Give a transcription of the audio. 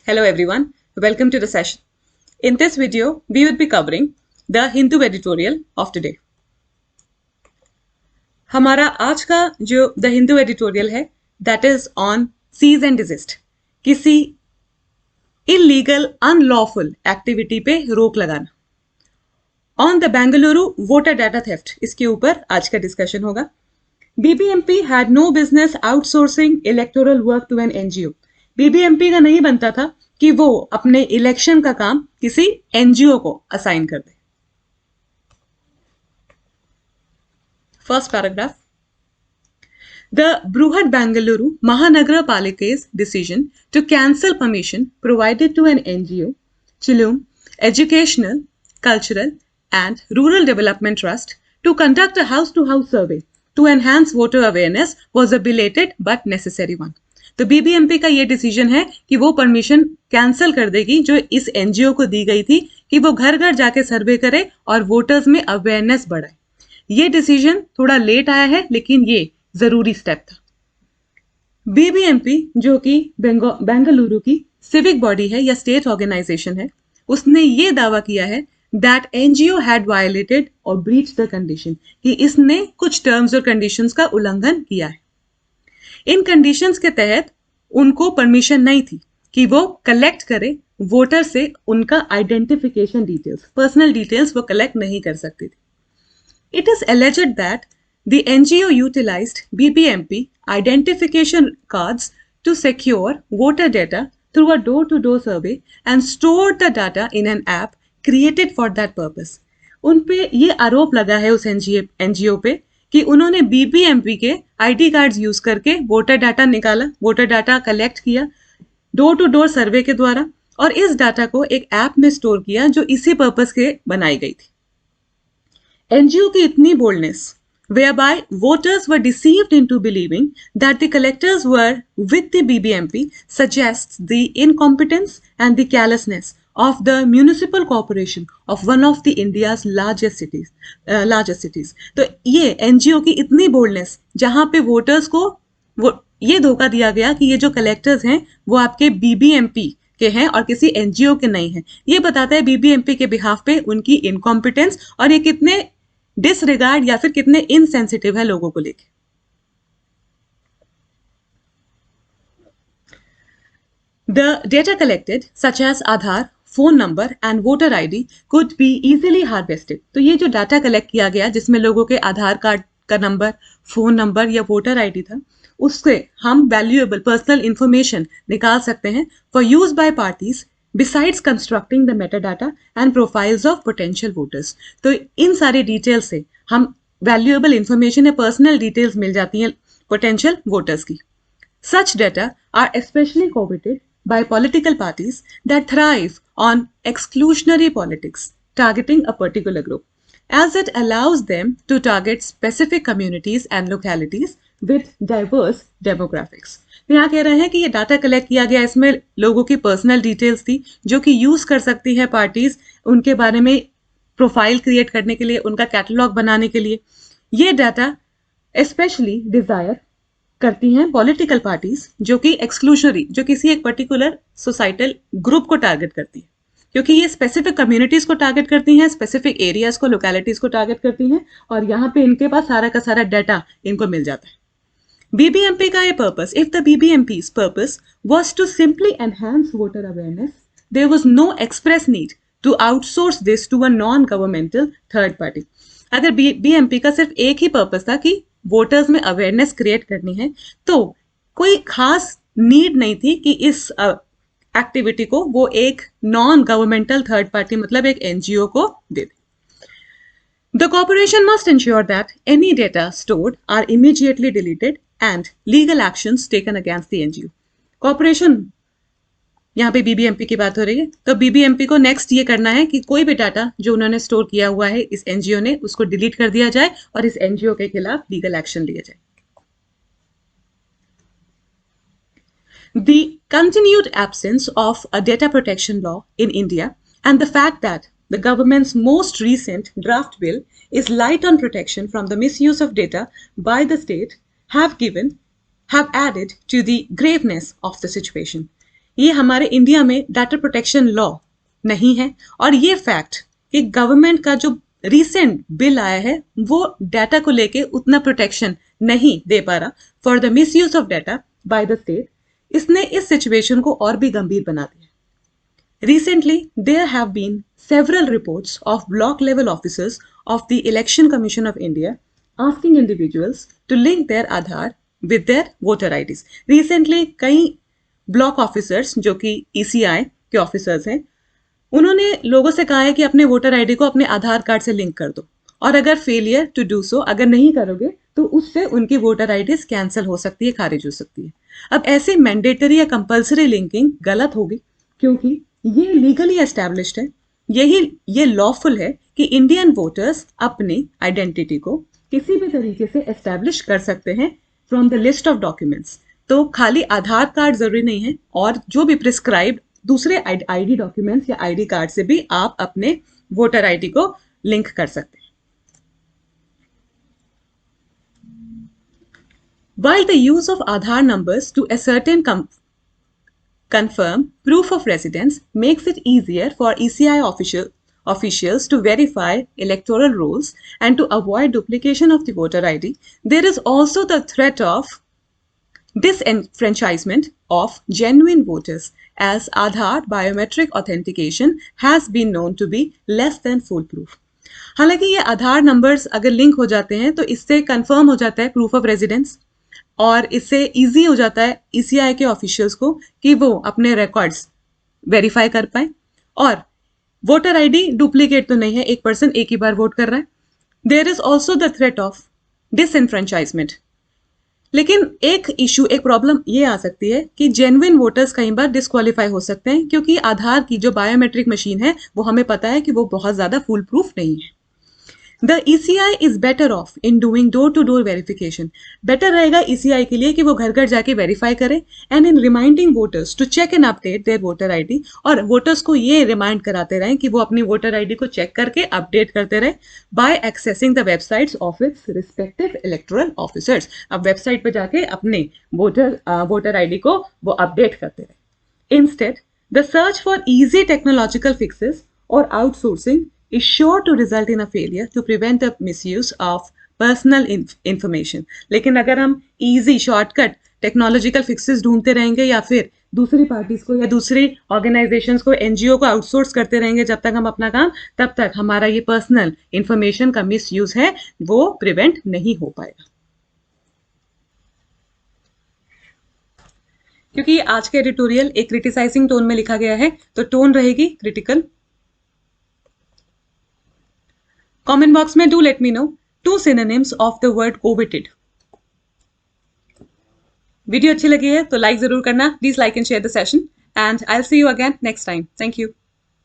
Hello everyone, welcome to the session. In this video, we would be covering the Hindu editorial of today. हमारा आज का जो The Hindu editorial है, that is on cease and desist. किसी illegal, unlawful activity पे रोक लगाना. On the Bengaluru voter data theft, इसके ऊपर आज का डिस्कशन होगा. BBMP had no business outsourcing electoral work to an NGO. BBMP का नहीं बनता था कि वो अपने इलेक्शन का काम किसी एनजीओ को असाइन कर दे. First paragraph. The Bruhat Bengaluru Mahanagar Palika's decision to cancel permission provided to an NGO, Chillum Educational, Cultural and Rural Development Trust to conduct a house-to-house survey to enhance voter awareness was a belated but necessary one. तो BBMP का ये decision है कि वो permission cancel कर देगी जो इस एनजीओ को दी गई थी कि वो घर घर जाके सर्वे करे और वोटर्स में अवेयरनेस बढ़ाए. ये डिसीजन थोड़ा लेट आया है लेकिन ये जरूरी स्टेप था. बीबीएमपी जो कि बेंगलुरु की सिविक बॉडी है या स्टेट ऑर्गेनाइजेशन है, उसने ये दावा किया है दैट एनजीओ हैड वायलेटेड और ब्रीच द कंडीशन कि इसने कुछ टर्म्स और कंडीशंस का उल्लंघन किया है. इन कंडीशंस के तहत उनको परमिशन नहीं थी कि वो कलेक्ट करे वोटर से उनका आइडेंटिफिकेशन डिटेल्स, पर्सनल डिटेल्स वो कलेक्ट नहीं कर सकती थी. It is alleged that the NGO utilised BBMP identification cards to secure voter data through a door to door survey and store the data in an app created for that purpose. उन पे ये आरोप लगा है उस एनजीओ पे कि उन्होंने बीबीएमपी के आईडी कार्ड्स यूज करके वोटर डाटा निकाला, वोटर डाटा कलेक्ट किया डोर टू डोर सर्वे के द्वारा और इस डाटा को एक ऐप में स्टोर किया जो इसी पर्पस के बनाई गई थी. एनजीओ की इतनी boldness whereby voters were deceived into believing that the collectors were with the BBMP suggests the incompetence and the carelessness of the municipal corporation of one of the India's largest cities. तो ये NGO की इतनी boldness जहां पे voters को ये धोखा दिया गया कि ये जो कलेक्टर्स हैं वो आपके बीबीएमपी के हैं और किसी एनजीओ के नहीं हैं, ये बताता है बीबीएमपी के बिहाफ पे उनकी इनकॉम्पिटेंस और ये कितने डिसरिगार्ड या फिर कितने इनसेंसिटिव है लोगों को लेके. The data collected such as Aadhaar, phone number and voter ID could be easily harvested. तो ये जो डाटा कलेक्ट किया गया जिसमें लोगों के आधार कार्ड का नंबर, फोन नंबर या वोटर आईडी था, उससे हम वैल्यूएबल पर्सनल इंफॉर्मेशन निकाल सकते हैं for use by parties besides constructing the metadata and profiles of potential voters. तो इन सारे डिटेल से हम वैल्यूएबल इंफॉर्मेशन या पर्सनल डिटेल्स मिल जाती हैं पोटेंशियल वोटर्स की. Such data are especially coveted by political parties that thrive on exclusionary politics, targeting a particular group, as it allows them to target specific communities and localities with diverse demographics. यहाँ कह रहे हैं कि ये data collect किया गया, इसमें लोगों की पर्सनल डिटेल्स थी जो कि यूज कर सकती है पार्टीज उनके बारे में प्रोफाइल क्रिएट करने के लिए, उनका कैटलॉग बनाने के लिए. ये डाटा स्पेशली डिजायर करती हैं पॉलिटिकल पार्टीज जो कि एक्सक्लूशनरी, जो किसी एक पर्टिकुलर सोसाइटल ग्रुप को टारगेट करती है, क्योंकि ये स्पेसिफिक कम्युनिटीज को टारगेट करती हैं, स्पेसिफिक एरियाज को, लोकेलिटीज को टारगेट करती हैं और यहाँ पे इनके पास सारा का सारा डाटा इनको मिल जाता है. BBMP का ये purpose, if the BBMP's purpose was to simply enhance voter awareness, there was no express need to outsource this to a non-governmental third party. अगर BBMP का सिर्फ एक ही पर्पस था कि वोटर्स में अवेयरनेस क्रिएट करनी है, तो कोई खास नीड नहीं थी कि इस एक्टिविटी को वो एक नॉन गवर्नमेंटल थर्ड पार्टी मतलब एक एनजीओ को दे दे. The corporation must ensure that any data stored are immediately deleted and legal actions taken against the NGO. Corporation, यहाँ पे बीबीएमपी की बात हो रही है, तो बीबीएमपी को नेक्स्ट ये करना है कि कोई भी डाटा जो उन्होंने स्टोर किया हुआ है इस एनजीओ ने, उसको डिलीट कर दिया जाए और इस एनजीओ के खिलाफ लीगल एक्शन लिया जाए. The continued absence of a data protection law in India and the fact that the government's most recent draft bill is light on protection from the misuse of data by the state have added to the graveness of the situation. ये हमारे India में data protection law नहीं है, और ये fact कि government का जो रिसेंट बिल आया है वो डाटा को लेके उतना प्रोटेक्शन नहीं दे पा रहा for the miss use of data by the state, इसने इस सिचुएशन को और भी गंभीर बना दिया। Recently, there have been several reports of block level officers of the Election Commission of India asking individuals to link their Aadhaar with their voter IDs. Recently, कई block officers जो कि ECI के officers हैं, उन्होंने लोगों से कहा है कि अपने वोटर आईडी को अपने आधार कार्ड से लिंक कर दो, और अगर फेलियर टू डू सो, अगर नहीं करोगे तो उससे उनकी वोटर आईडी कैंसिल हो सकती है, खारिज हो सकती है। अब ऐसे मैंडेटरी या कंपल्सरी लिंकिंग गलत होगी, क्योंकि ये लीगली एस्टैब्लिश्ड है, ये लॉफुल है कि इंडियन वोटर्स अपनी आइडेंटिटी को किसी भी तरीके से एस्टैब्लिश कर सकते हैं from the list of documents. तो खाली आधार कार्ड जरूरी नहीं है, और जो भी प्रिस्क्राइब्ड दूसरे आईडी डॉक्यूमेंट्स या आईडी कार्ड से भी आप अपने वोटर आईडी को लिंक कर सकते हैं। While the use of Aadhaar numbers to ascertain confirm proof of residence makes it easier for ECI officials to verify electoral rolls and to avoid duplication of the voter ID, there is also the threat of disenfranchisement of genuine voters, as Aadhaar biometric authentication has been known to be less than foolproof. हालांकि ये आधार numbers अगर link हो जाते हैं तो इससे confirm हो जाता है प्रूफ ऑफ रेजिडेंस, और इससे इजी हो जाता है ईसीआई के ऑफिशियल्स को कि वो अपने रिकॉर्ड्स वेरीफाई कर पाए, और वोटर आईडी डुप्लीकेट तो नहीं है, एक पर्सन एक ही बार वोट कर रहा है। There is also the threat of disenfranchisement. लेकिन एक प्रॉब्लम ये आ सकती है कि जेन्युइन वोटर्स कई बार डिस्क्वालीफाई हो सकते हैं, क्योंकि आधार की जो बायोमेट्रिक मशीन है वो हमें पता है कि वो बहुत ज्यादा फुल प्रूफ नहीं है। The ECI is better off in doing door-to-door verification. Better रहेगा ECI के लिए कि वो घर घर जाके वेरीफाई करे, and in reminding voters to check and update their voter ID, और वोटर्स को ये रिमाइंड कराते रहें कि वो अपनी वोटर आईडी को चेक करके अपडेट करते रहे by accessing the websites of its respective electoral officers. अब वेबसाइट पे जाके अपने वोटर आईडी को वो अपडेट करते रहे। Instead, the search for easy technological fixes or outsourcing is sure to result in a failure to prevent the misuse of personal information. लेकिन अगर हम easy shortcut टेक्नोलॉजिकल फिक्सेस ढूंढते रहेंगे, या फिर दूसरी पार्टीज को या दूसरी ऑर्गेनाइजेशंस को, एनजीओ को आउटसोर्स करते रहेंगे जब तक हम अपना काम, तब तक हमारा ये पर्सनल इंफॉर्मेशन का मिस यूज है वो प्रिवेंट नहीं हो पाएगा। क्योंकि आज का एडिटोरियल एक क्रिटिसाइजिंग टोन में लिखा गया है, तो टोन रहेगी क्रिटिकल। कमेंट बॉक्स में do let me know 2 synonyms of the word coveted. Video अच्छी लगी है तो लाइक जरूर करना, please like and share the session, and I will see you again next time. Thank you.